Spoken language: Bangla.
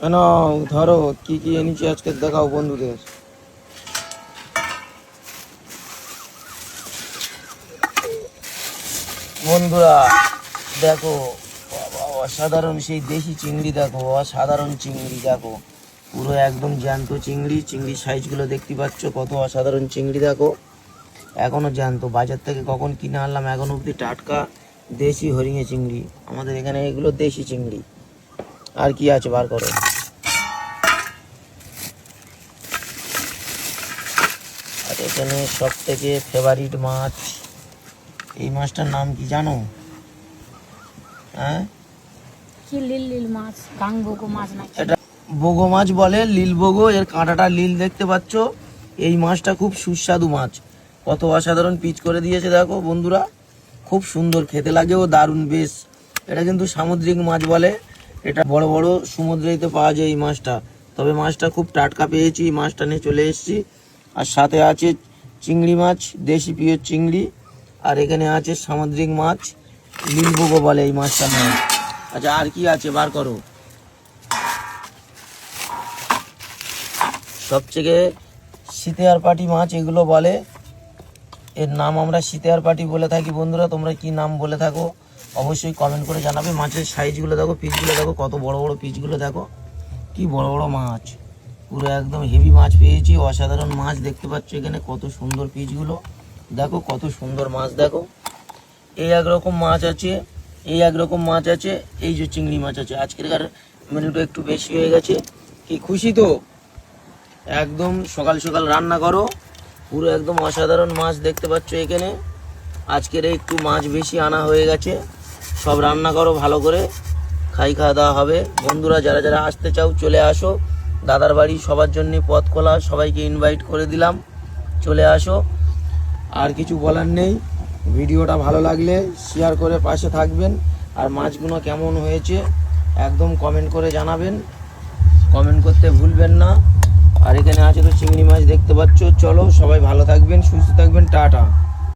কেন ধরো কি কি এনেছি আজকে দেখাও বন্ধুদের। বন্ধুরা দেখো, বাবা অসাধারণ সেই দেশি চিংড়ি, দেখো অসাধারণ চিংড়ি, দেখো পুরো একদম জ্যান্ত চিংড়ি। চিংড়ির সাইজগুলো দেখতে পাচ্ছ কত অসাধারণ চিংড়ি, দেখো এখনো জ্যান্ত। বাজার থেকে কখন কিনে আনলাম, এখন অবধি টাটকা দেশি হরিঙে চিংড়ি। আমাদের এখানে এগুলো দেশি চিংড়ি। আর কি আছে বার করো। আর এখানে সব থেকে ফেভারিট মাছ, এই মাছটার নাম কি জানো? হ্যাঁ, কি লিল লিল মাছ, গাংবগো মাছ নাকি? এটা বগো মাছ বলে, লিল বগো। এর কাঁটাটা লিল দেখতে পাচ্ছ। এই মাছটা খুব সুস্বাদু মাছ, কত অসাধারণ পিচ করে দিয়েছে দেখো বন্ধুরা, খুব সুন্দর খেতে লাগে ও দারুণ বেশ। এটা কিন্তু সামুদ্রিক মাছ বলে, এটা বড় বড় সমুদ্রেতে পাওয়া যায় এই মাছটা। তবে মাছটা খুব টাটকা পেয়েছি, মাছটা নিয়ে চলে এসেছি। আর সাথে আছে চিংড়ি মাছ, দেশি পিওর চিংড়ি। আর এখানে আছে সামুদ্রিক মাছ, লিলবগো বলে এই মাছটার নাম। আচ্ছা আর কি আছে বার করো। সবথেকে শীতের পাটি মাছ এগুলো বলে, এর নাম আমরা শীতের পাটি বলে থাকি। বন্ধুরা তোমরা কি নাম বলে থাকো অবশ্যই কমেন্ট করে জানাবে। মাছের সাইজগুলো দেখো, পিসগুলো দেখো, কত বড় বড় পিসগুলো দেখো, কি বড় বড় মাছ, পুরো একদম হেভি মাছ পেয়েছি। অসাধারণ মাছ দেখতে পাচ্ছ এখানে, কত সুন্দর পিসগুলো দেখো, কত সুন্দর মাছ দেখো। এই একরকম মাছ আছে, এই একরকম মাছ আছে, এই যে চিংড়ি মাছ আছে। আজকের মেনুটা একটু বেশি হয়ে গেছে, কি খুশি তো? একদম সকাল সকাল রান্না করো, পুরো একদম অসাধারণ মাছ দেখতে পাচ্ছ এখানে। আজকের একটু মাছ বেশি আনা হয়ে গেছে, সব রান্না করো ভালো করে, খাওয়া দাওয়া হবে। বন্ধুরা যারা যারা আসতে চাও চলে আসো, দাদার বাড়ি সবার জন্য পথ খোলা, সবাইকে ইনভাইট করে দিলাম, চলে আসো। আর কিছু বলার নেই, ভিডিওটা ভালো লাগলে শেয়ার করে পাশে থাকবেন। আর মাছগুলো কেমন হয়েছে একদম কমেন্ট করে জানাবেন, কমেন্ট করতে ভুলবেন না। আর এখানে আছে তো চিংড়ি মাছ দেখতে পাচ্ছ। চলো সবাই ভালো থাকবেন, সুস্থ থাকবেন, টাটা।